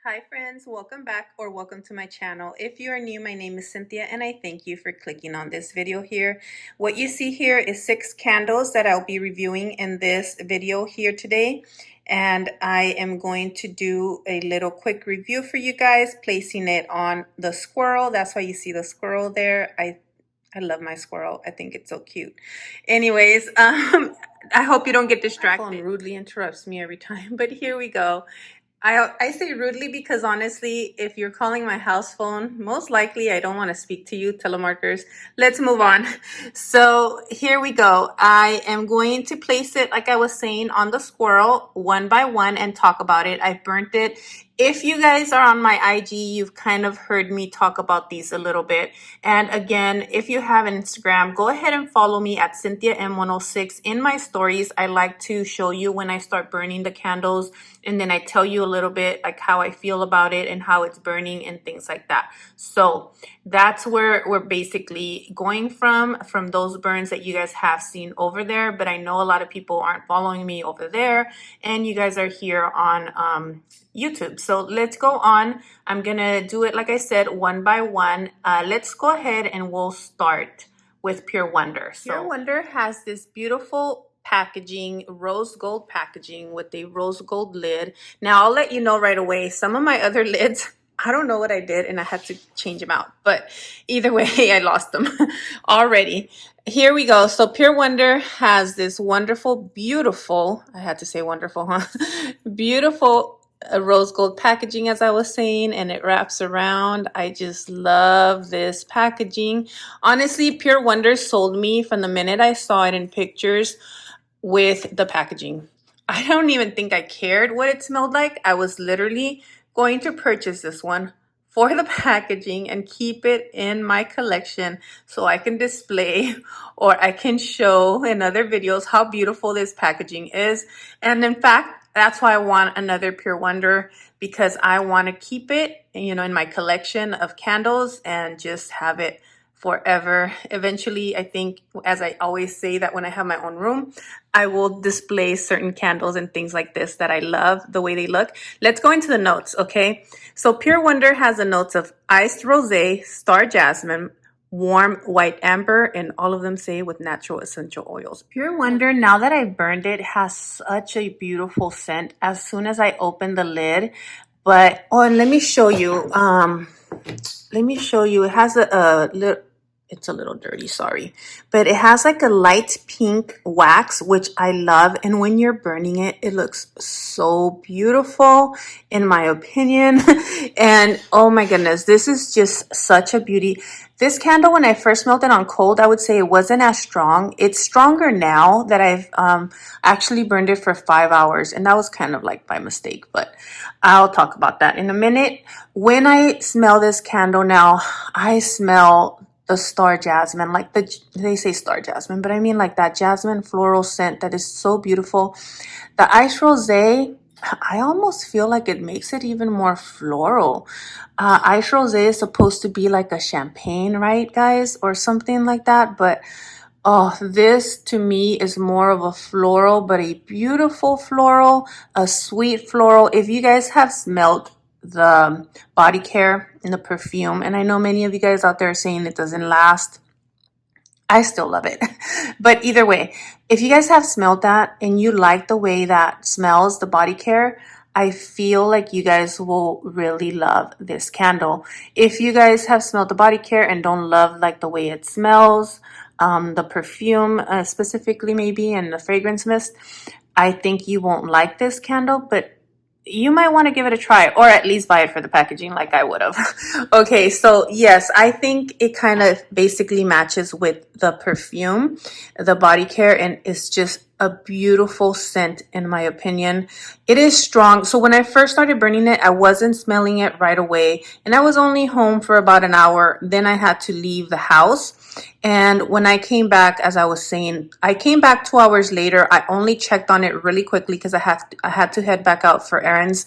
Hi friends, welcome back or welcome to my channel. If you are new, my name is Cynthia and I thank you for clicking on this video here. What you see here is 6 candles that I'll be reviewing in this video here today. And I am going to do a little quick review for you guys, placing it on the squirrel. That's why you see the squirrel there. I love my squirrel. I think it's so cute. Anyways, I hope you don't get distracted. My phone rudely interrupts me every time, but here we go. I say rudely because honestly, if you're calling my house phone, most likely I don't want to speak to you, telemarketers. Let's move on. So here we go. I am going to place it, like I was saying, on the squirrel one by one and talk about it. I've burnt it. If you guys are on my IG, you've kind of heard me talk about these a little bit. And again, if you have Instagram, go ahead and follow me at CynthiaM106. In my stories, I like to show you when I start burning the candles, and then I tell you a little bit like how I feel about it and how it's burning and things like that. So that's where we're basically going from those burns that you guys have seen over there. But I know a lot of people aren't following me over there, and you guys are here on YouTube. So let's go on. I'm gonna do it, like I said, one by one. Let's go ahead and we'll start with Pure Wonder. So Pure Wonder has this beautiful packaging, rose gold packaging with a rose gold lid. Now I'll let you know right away, some of my other lids, I don't know what I did and I had to change them out, but either way I lost them already. Here we go. So Pure Wonder has this wonderful, beautiful, I had to say wonderful, huh? Beautiful rose gold packaging, as I was saying, and it wraps around. I just love this packaging. Honestly, Pure Wonder sold me from the minute I saw it in pictures with the packaging. I don't even think I cared what it smelled like. I was literally going to purchase this one for the packaging and keep it in my collection so I can display or I can show in other videos how beautiful this packaging is. And in fact, that's why I want another Pure Wonder, because I want to keep it, you know, in my collection of candles and just have it forever. Eventually, I think, as I always say, that when I have my own room, I will display certain candles and things like this that I love the way they look. Let's go into the notes, okay? So Pure Wonder has the notes of iced rosé, star jasmine, warm white amber, and all of them say with natural essential oils. Pure Wonder, now that I've burned it, has such a beautiful scent as soon as I open the lid. But, oh, and let me show you. It has a little, it's a little dirty, sorry. But it has like a light pink wax, which I love. And when you're burning it, it looks so beautiful, in my opinion. And oh my goodness, this is just such a beauty. This candle, when I first smelled it on cold, I would say it wasn't as strong. It's stronger now that I've actually burned it for 5 hours. And that was kind of like by mistake, but I'll talk about that in a minute. When I smell this candle now, I smell the star jasmine, like they say star jasmine, but I mean like that jasmine floral scent that is so beautiful. The ice rosé, I almost feel like it makes it even more floral. Ice rosé is supposed to be like a champagne, right, guys, or something like that. But oh, this to me is more of a floral, but a beautiful floral, a sweet floral. If you guys have smelled the body care and the perfume, and I know many of you guys out there are saying it doesn't last, I still love it. But either way, if you guys have smelled that and you like the way that smells, the body care, I feel like you guys will really love this candle. If you guys have smelled the body care and don't love like the way it smells, the perfume specifically maybe, and the fragrance mist, I think you won't like this candle, but you might want to give it a try, or at least buy it for the packaging like I would have. Okay, so yes, I think it kind of basically matches with the perfume, the body care, and it's just a beautiful scent in my opinion. It is strong. So when I first started burning it, I wasn't smelling it right away, and I was only home for about an hour. Then I had to leave the house. And when I came back, as I was saying, I came back 2 hours later. I only checked on it really quickly because I had to head back out for errands.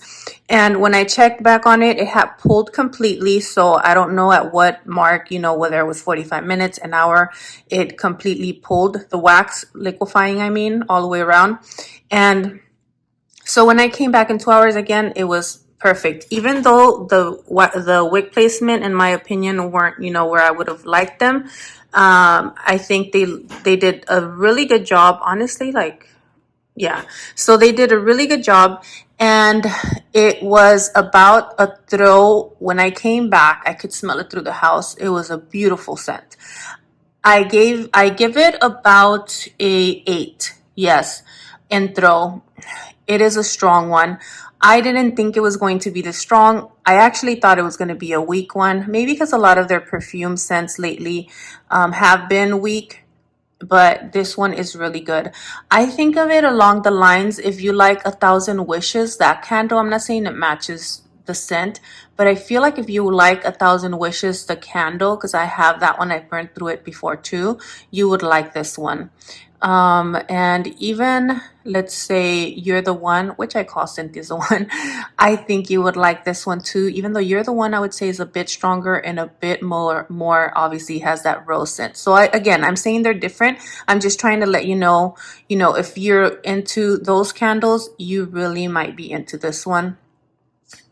And when I checked back on it, it had pulled completely. So I don't know at what mark, you know, whether it was 45 minutes, an hour, it completely pulled the wax, liquefying, I mean, all the way around. And so when I came back in 2 hours again, it was perfect. Even though the wick placement, in my opinion, weren't, you know, where I would have liked them, I think they did a really good job, honestly. Like, yeah, so they did a really good job, and it was about a throw. When I came back, I could smell it through the house. It was a beautiful scent. I give it about a 8. Yes, in throw. It is a strong one. I didn't think it was going to be this strong. I actually thought it was going to be a weak one. Maybe because a lot of their perfume scents lately have been weak, but this one is really good. I think of it along the lines, if you like A Thousand Wishes, that candle, I'm not saying it matches the scent, but I feel like if you like A Thousand Wishes, the candle, because I have that one, I burned through it before too, you would like this one. And even let's say You're the One, which I call Cynthia's the One, I think you would like this one too. Even though You're the One, I would say is a bit stronger and a bit more obviously has that rose scent. So again, I'm saying they're different. I'm just trying to let you know, if you're into those candles, you really might be into this one.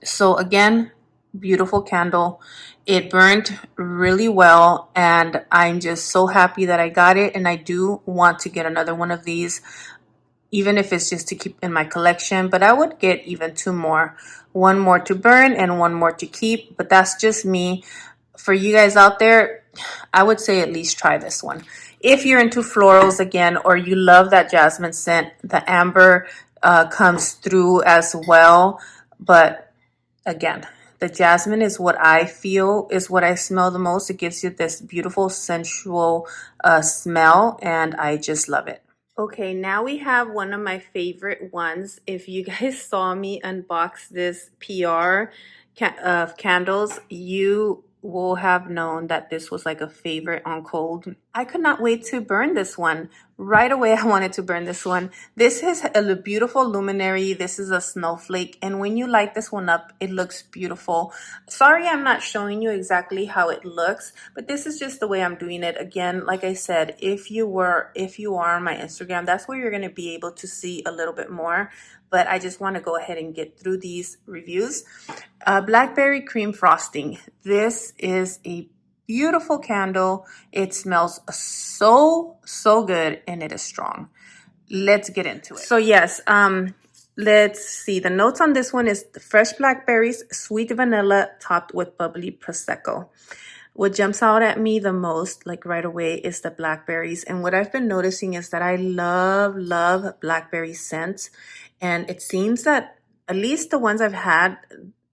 So again, beautiful candle. It burned really well, and I'm just so happy that I got it, and I do want to get another one of these, even if it's just to keep in my collection. But I would get even 2 more, one more to burn and one more to keep, but that's just me. For you guys out there, I would say at least try this one. If you're into florals again, or you love that jasmine scent, the amber comes through as well. But again, the jasmine is what I feel is what I smell the most. It gives you this beautiful, sensual smell, and I just love it. Okay, now we have one of my favorite ones. If you guys saw me unbox this PR of candles, you will have known that this was like a favorite on cold. I could not wait to burn this one. Right away, I wanted to burn this one. This is a beautiful luminary. This is a snowflake. And when you light this one up, it looks beautiful. Sorry, I'm not showing you exactly how it looks, but this is just the way I'm doing it. Again, like I said, if you are on my Instagram, that's where you're going to be able to see a little bit more. But I just want to go ahead and get through these reviews. Blackberry Cream Frosting. This is a beautiful candle. It smells so good, and it is strong. Let's get into it. So yes, let's see. The notes on this one is fresh blackberries, sweet vanilla, topped with bubbly prosecco. What jumps out at me the most, like right away, is the blackberries. And what I've been noticing is that I love blackberry scents. And it seems that at least the ones I've had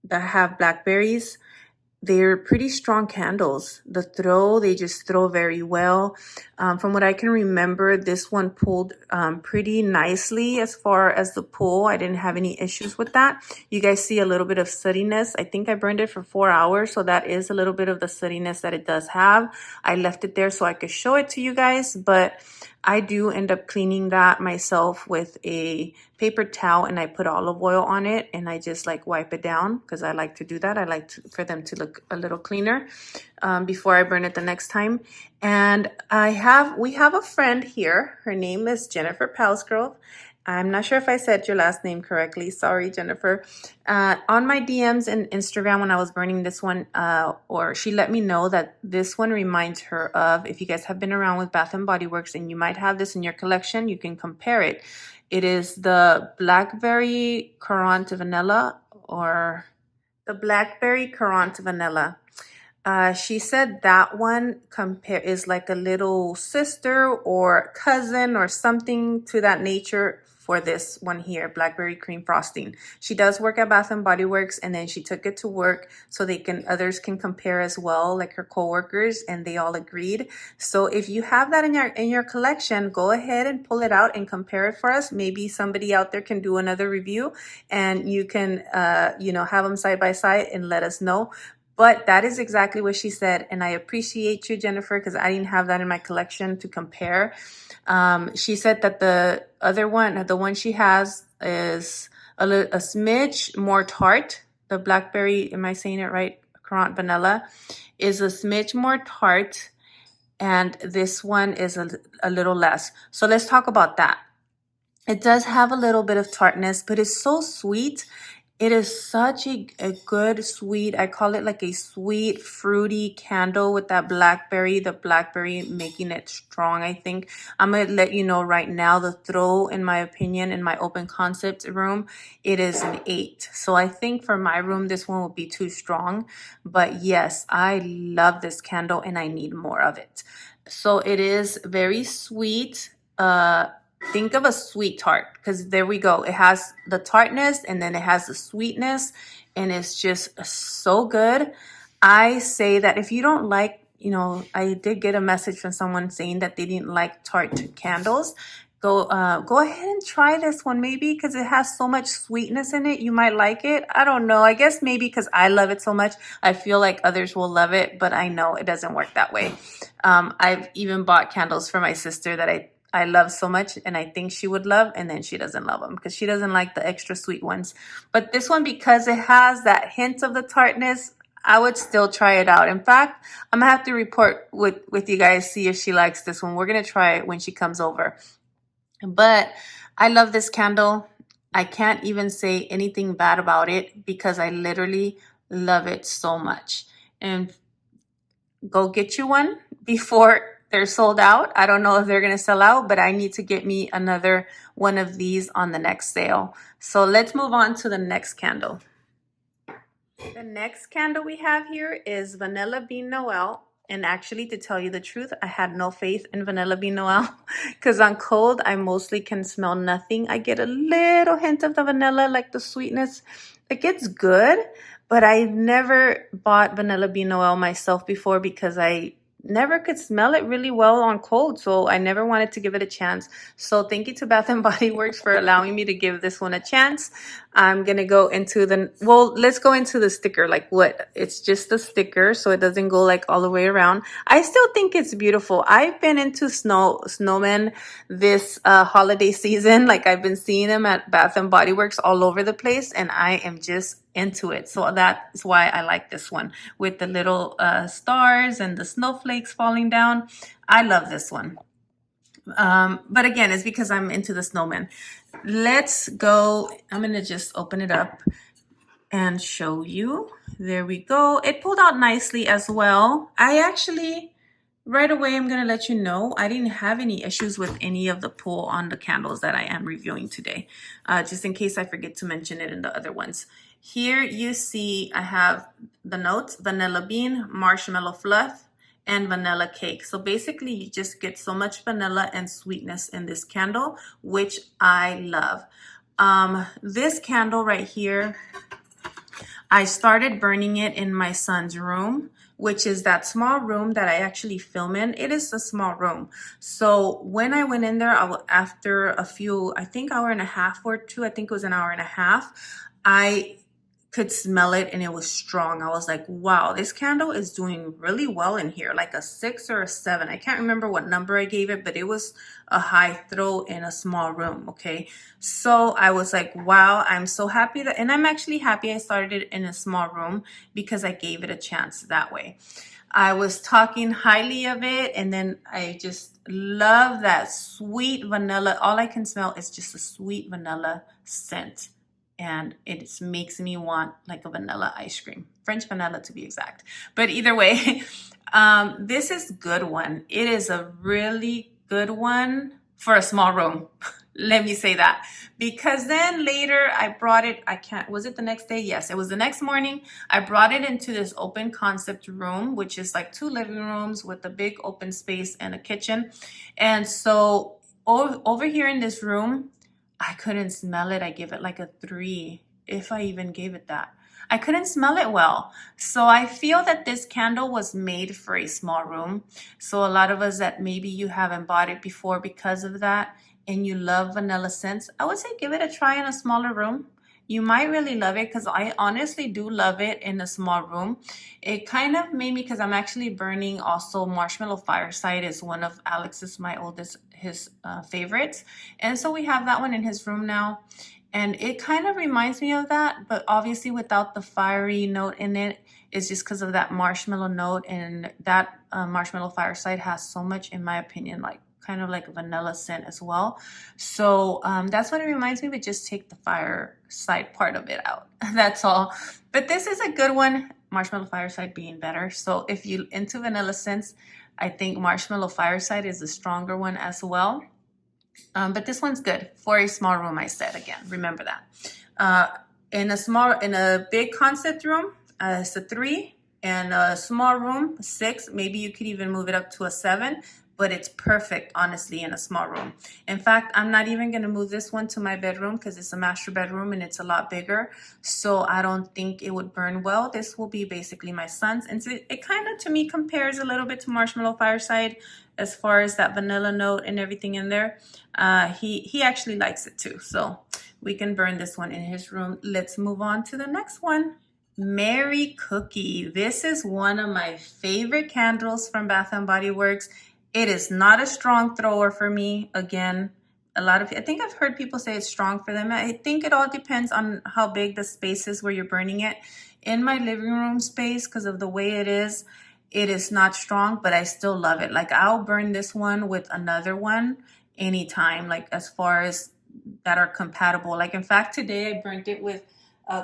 that have blackberries, they're pretty strong candles. They just throw very well. From what I can remember, this one pulled pretty nicely as far as the pull. I didn't have any issues with that. You guys see a little bit of sootiness. I think I burned it for 4 hours, so that is a little bit of the sootiness that it does have. I left it there so I could show it to you guys, but I do end up cleaning that myself with a paper towel, and I put olive oil on it, and I just like wipe it down because I like to do that. I like for them to look a little cleaner before I burn it the next time. And we have a friend here. Her name is Jennifer Palsgrove. I'm not sure if I said your last name correctly. Sorry, Jennifer. On my DMs and Instagram when I was burning this one, or she let me know that this one reminds her of, if you guys have been around with Bath and Body Works and you might have this in your collection, you can compare it. It is the Blackberry Currant Vanilla, or the Blackberry Currant Vanilla. She said that one is like a little sister or cousin or something to that nature for this one here, Blackberry Cream Frosting. She does work at Bath and Body Works, and then she took it to work so others can compare as well, like her coworkers, and they all agreed. So if you have that in your collection, go ahead and pull it out and compare it for us. Maybe somebody out there can do another review, and you can have them side by side and let us know. But that is exactly what she said, and I appreciate you, Jennifer, because I didn't have that in my collection to compare. She said that the other one, the one she has, is a smidge more tart. The Blackberry, am I saying it right? Currant Vanilla is a smidge more tart, and this one is a little less. So let's talk about that. It does have a little bit of tartness, but it's so sweet. It is such a good sweet, I call it like a sweet fruity candle with that blackberry, the blackberry making it strong. I think I'm gonna let you know right now, the throw, in my opinion, in my open concept room, it is an 8. So I think for my room this one will be too strong, but yes, I love this candle and I need more of it. So it is very sweet. Think of a sweet tart, because there we go. It has the tartness and then it has the sweetness, and it's just so good. I say that if you don't like, I did get a message from someone saying that they didn't like tart candles. Go ahead and try this one, maybe because it has so much sweetness in it. You might like it. I don't know. I guess maybe because I love it so much, I feel like others will love it, but I know it doesn't work that way. I've even bought candles for my sister that I love so much and I think she would love, and then she doesn't love them because she doesn't like the extra sweet ones. But this one, because it has that hint of the tartness, I would still try it out. In fact, I'm gonna have to report with you guys, see if she likes this one. We're gonna try it when she comes over. But I love this candle. I can't even say anything bad about it because I literally love it so much. And go get you one before they're sold out. I don't know if they're going to sell out, but I need to get me another one of these on the next sale. So let's move on to the next candle. The next candle we have here is Vanilla Bean Noel. And actually, to tell you the truth, I had no faith in Vanilla Bean Noel because on cold, I mostly can smell nothing. I get a little hint of the vanilla, like the sweetness. It gets good, but I've never bought Vanilla Bean Noel myself before because I never could smell it really well on cold, so I never wanted to give it a chance. So thank you to Bath and Body Works for allowing me to give this one a chance. I'm gonna go into let's go into the sticker. Like what? It's just a sticker, so it doesn't go like all the way around. I still think it's beautiful. I've been into snowmen this holiday season. Like I've been seeing them at Bath and Body Works all over the place, and I am just into it. So that's why I like this one with the little stars and the snowflakes falling down. I love this one. But again, it's because I'm into the snowman. Let's go. I'm going to just open it up and show you. There we go. It pulled out nicely as well. I actually, right away, I'm going to let you know, I didn't have any issues with any of the pull on the candles that I am reviewing today, just in case I forget to mention it in the other ones. Here you see I have the notes: vanilla bean, marshmallow fluff, and vanilla cake. So basically you just get so much vanilla and sweetness in this candle, which I love. This candle right here, I started burning it in my son's room, which is that small room that I actually film in. It is a small room. So when I went in there, after a few, I think hour and a half or two, I think it was an hour and a half, I could smell it and it was strong. I was like, wow, this candle is doing really well in here, like a 6 or a 7. I can't remember what number I gave it, but it was a high throw in a small room. Okay. So I was like, wow, I'm so happy and I'm actually happy I started it in a small room because I gave it a chance that way. I was talking highly of it, and then I just love that sweet vanilla. All I can smell is just a sweet vanilla scent, and it makes me want like a vanilla ice cream, French vanilla to be exact. But either way, this is good one. It is a really good one for a small room. Let me say that, because then later I brought it, was it the next day? Yes, it was the next morning. I brought it into this open concept room, which is like 2 living rooms with a big open space and a kitchen. And so over here in this room, I couldn't smell it. I give it like a 3, if I even gave it that. I couldn't smell it well. So I feel that this candle was made for a small room. So a lot of us that maybe you haven't bought it before because of that, and you love vanilla scents, I would say give it a try in a smaller room. You might really love it, because I honestly do love it in a small room. It kind of made me, because I'm actually burning also Marshmallow Fireside is one of Alex's, my oldest, his favorites. And so we have that one in his room now. And it kind of reminds me of that, but obviously without the fiery note in it. It's just because of that marshmallow note, and that Marshmallow Fireside has so much, in my opinion, like kind of like a vanilla scent as well. So that's what it reminds me, but just take the fireside part of it out. That's all. But this is a good one, marshmallow fireside being better. So if you're into vanilla scents, I think marshmallow fireside is a stronger one as well. But this one's good for a small room, I said again. Remember that. In a big concept room, it's a 3. And a small room, 6. Maybe you could even move it up to a 7. But it's perfect, honestly, in a small room. In fact, I'm not even going to move this one to my bedroom because it's a master bedroom and it's a lot bigger. So I don't think it would burn well. This will be basically my son's. And so it kind of, to me, compares a little bit to Marshmallow Fireside as far as that vanilla note and everything in there. He actually likes it too. So we can burn this one in his room. Let's move on to the next one. Mary Cookie. This is one of my favorite candles from Bath & Body Works. It is not a strong thrower for me. Again, I think I've heard people say it's strong for them. I think it all depends on how big the space is where you're burning it. In my living room space, because of the way it is not strong, but I still love it. Like I'll burn this one with another one anytime, like as far as that are compatible. Like in fact, today I burnt it with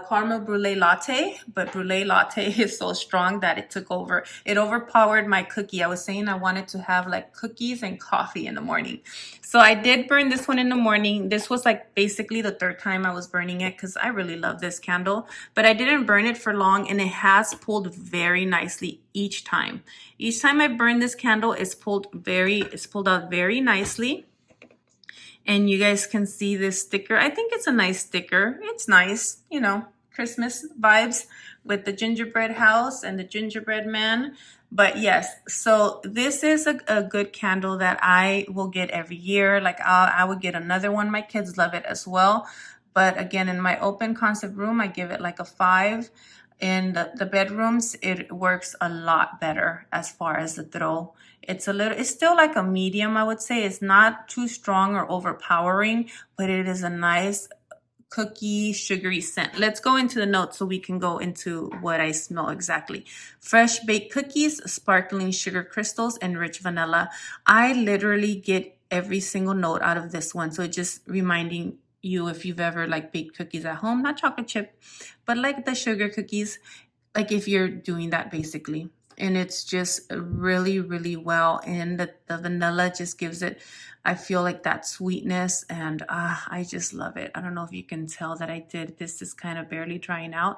caramel brulee latte, but brulee latte is so strong that it overpowered my cookie. I was saying I wanted to have like cookies and coffee in the morning. So I did burn this one in the morning. This was like basically the 3rd time I was burning it because I really love this candle, but I didn't burn it for long and it has pulled very nicely each time. Each time I burn this candle, it's pulled out very nicely. And you guys can see this sticker. I think it's a nice sticker. It's nice, you know, Christmas vibes with the gingerbread house and the gingerbread man. But yes, so this is a good candle that I will get every year. Like I would get another one. My kids love it as well. But again, in my open concept room, I give it like a 5. In the bedrooms, it works a lot better as far as the throw. It's still like a medium, I would say. It's not too strong or overpowering, but it is a nice cookie, sugary scent. Let's go into the notes so we can go into what I smell exactly. Fresh baked cookies, sparkling sugar crystals, and rich vanilla. I literally get every single note out of this one. So it's just reminding you if you've ever like baked cookies at home, not chocolate chip, but like the sugar cookies, like if you're doing that basically. And it's just really, really well. And the vanilla just gives it, I feel like that sweetness, and I just love it. I don't know if you can tell that I did. This is kind of barely drying out,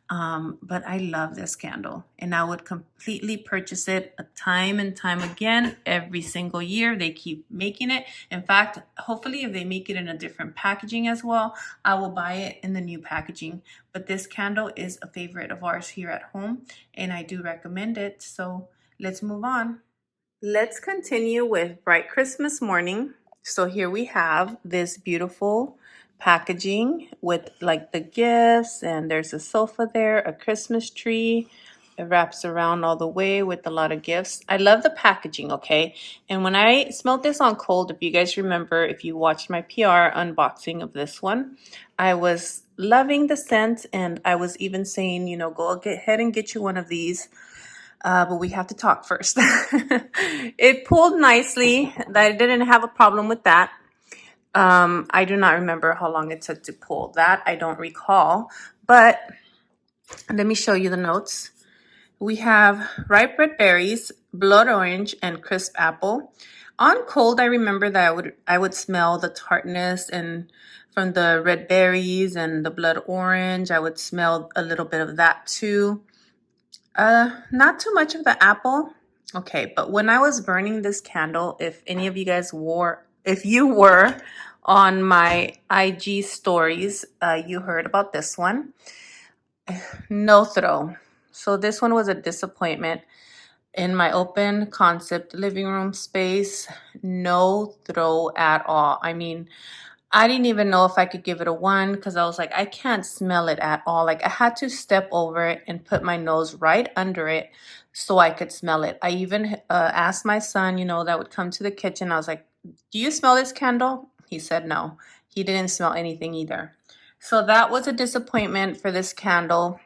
but I love this candle. And I would completely purchase it time and time again every single year. They keep making it. In fact, hopefully if they make it in a different packaging as well, I will buy it in the new packaging. But this candle is a favorite of ours here at home, and I do recommend it. So let's move on. Let's continue with Bright Christmas Morning. So here we have this beautiful packaging with like the gifts, and there's a sofa there, a Christmas tree. It wraps around all the way with a lot of gifts. I love the packaging, okay? And when I smelled this on cold, if you guys remember, if you watched my PR unboxing of this one, I was loving the scent, and I was even saying, you know, go ahead and get you one of these. But we have to talk first. It pulled nicely. I didn't have a problem with that. I do not remember how long it took to pull that. I don't recall. But let me show you the notes. We have ripe red berries, blood orange, and crisp apple. On cold, I remember that I would smell the tartness and from the red berries and the blood orange. I would smell a little bit of that too. Not too much of the apple. Okay, but when I was burning this candle, if any of you guys if you were on my IG stories, you heard about this one. No throw. So this one was a disappointment. In my open concept living room space, no throw at all. I mean, I didn't even know if I could give it a 1 because I was like, I can't smell it at all. Like I had to step over it and put my nose right under it so I could smell it. I even asked my son, you know, that would come to the kitchen. I was like, do you smell this candle? He said no. He didn't smell anything either. So that was a disappointment for this candle.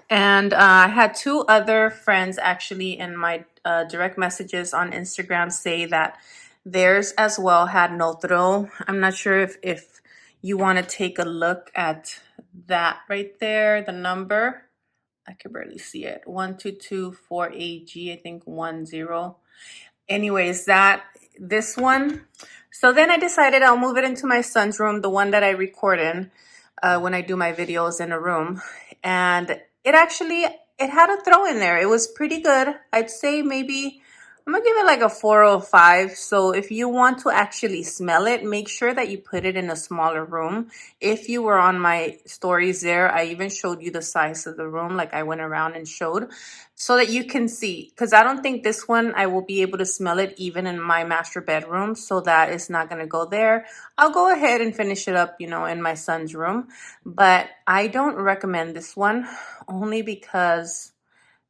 And I had 2 other friends actually in my direct messages on Instagram say that Theirs as well had no throw. I'm not sure if you want to take a look at that right there, the number. I can barely see it. 1224AG, I think 10. Anyways, this one. So then I decided I'll move it into my son's room, the one that I record in when I do my videos in a room. And it had a throw in there. It was pretty good. I'd say maybe I'm gonna give it like a 405. So if you want to actually smell it, make sure that you put it in a smaller room. If you were on my stories there, I even showed you the size of the room. Like I went around and showed so that you can see. Because I don't think this one, I will be able to smell it even in my master bedroom. So that is not gonna go there. I'll go ahead and finish it up, in my son's room. But I don't recommend this one only because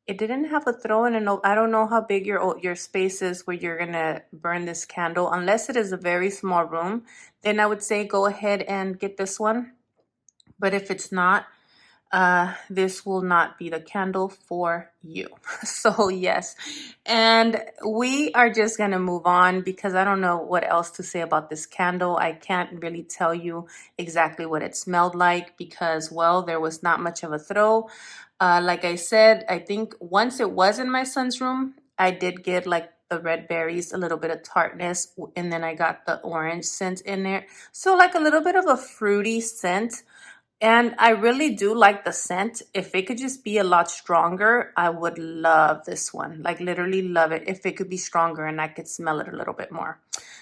it didn't have a throw in, and I don't know how big your space is where you're gonna burn this candle. Unless it is a very small room, then I would say go ahead and get this one. But if it's not, this will not be the candle for you. So yes, and we are just gonna move on because I don't know what else to say about this candle. I can't really tell you exactly what it smelled like because, well, there was not much of a throw. Like I said, I think once it was in my son's room, I did get like the red berries, a little bit of tartness, and then I got the orange scent in there. So like a little bit of a fruity scent. And I really do like the scent. If it could just be a lot stronger, I would love this one. Like literally love it. If it could be stronger and I could smell it a little bit more.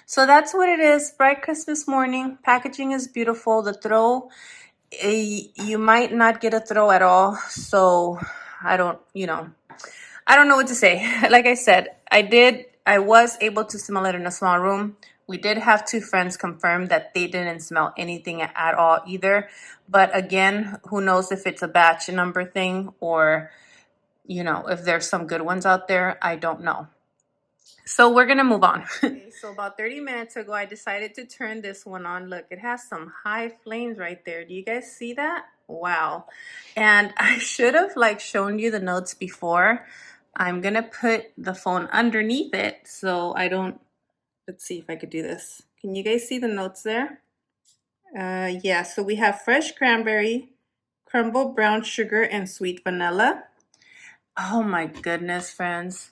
So that's what it is. Bright Christmas morning. Packaging is beautiful. The throw, you might not get a throw at all. So I don't know what to say. Like I said, I was able to smell it in a small room. We did have two friends confirm that they didn't smell anything at all either. But again, who knows if it's a batch number thing or, if there's some good ones out there. I don't know. So we're going to move on. Okay, so about 30 minutes ago, I decided to turn this one on. Look, it has some high flames right there. Do you guys see that? Wow. And I should have shown you the notes before. I'm going to put the phone underneath it so I don't, let's see if I could do this. Can you guys see the notes there? Yeah, so we have fresh cranberry, crumbled brown sugar, and sweet vanilla. Oh my goodness, friends.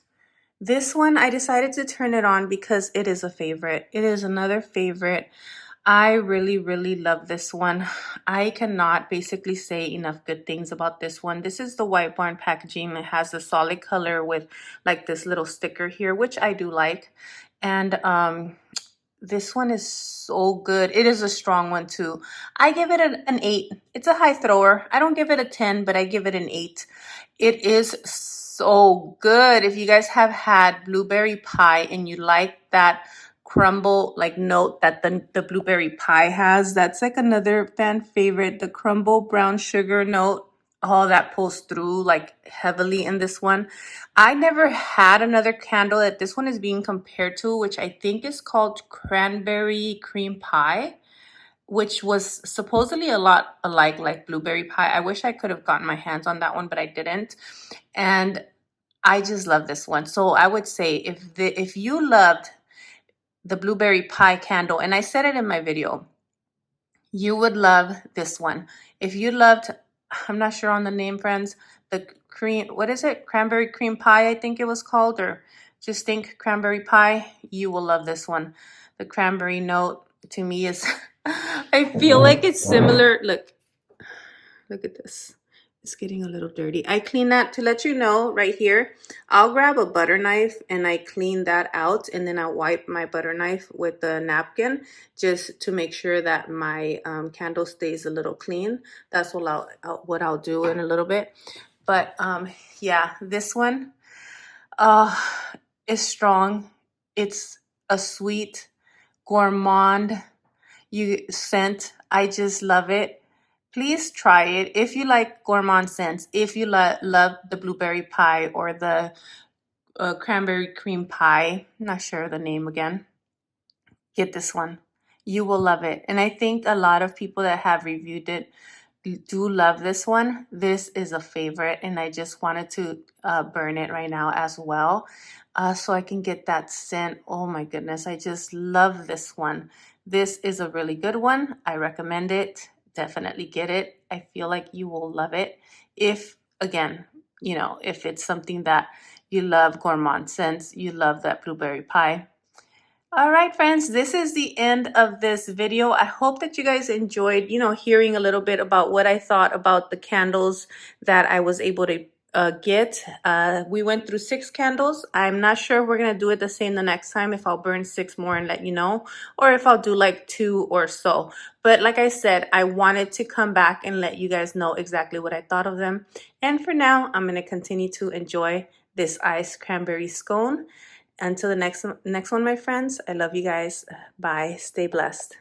This one, I decided to turn it on because it is a favorite. It is another favorite. I really, really love this one. I cannot basically say enough good things about this one. This is the White Barn packaging. It has a solid color with like this little sticker here, which I do like. And this one is so good. It is a strong one too. I give it an 8. It's a high thrower. I don't give it a 10, but I give it an 8. It is so good. If you guys have had blueberry pie and you like that crumble note that the blueberry pie has, that's like another fan favorite. The crumble brown sugar note, all that pulls through heavily in this one. I never had another candle that this one is being compared to, which I think is called Cranberry Cream Pie, which was supposedly a lot alike like blueberry pie. I wish I could have gotten my hands on that one, but I didn't. And I just love this one. So I would say if you loved the blueberry pie candle, and I said it in my video, you would love this one. If you loved, I'm not sure on the name, friends, the cream, what is it? Cranberry cream pie, I think it was called, or just think cranberry pie, you will love this one. The cranberry note to me is, I feel like it's similar. Look at this. It's getting a little dirty. I clean that to let you know right here. I'll grab a butter knife and I clean that out, and then I'll wipe my butter knife with the napkin just to make sure that my candle stays a little clean. That's what I'll do in a little bit. But yeah, this one is strong. It's a sweet gourmand scent. I just love it. Please try it if you like gourmand scents. If you love the blueberry pie or the cranberry cream pie, I'm not sure the name again, get this one. You will love it. And I think a lot of people that have reviewed it, do love this one. This is a favorite, and I just wanted to burn it right now as well, so I can get that scent. Oh my goodness, I just love this one. This is a really good one. I recommend it. Definitely get it. I feel like you will love it. If, again, if it's something that you love gourmand scents, you love that blueberry pie. All right, friends, this is the end of this video. I hope that you guys enjoyed, hearing a little bit about what I thought about the candles that I was able to get. We went through 6 candles. I'm not sure if we're going to do it the same the next time, if I'll burn 6 more and let you know, or if I'll do like 2 or so. But like I said, I wanted to come back and let you guys know exactly what I thought of them. And for now, I'm going to continue to enjoy this iced cranberry scone. Until the next one, my friends, I love you guys. Bye. Stay blessed.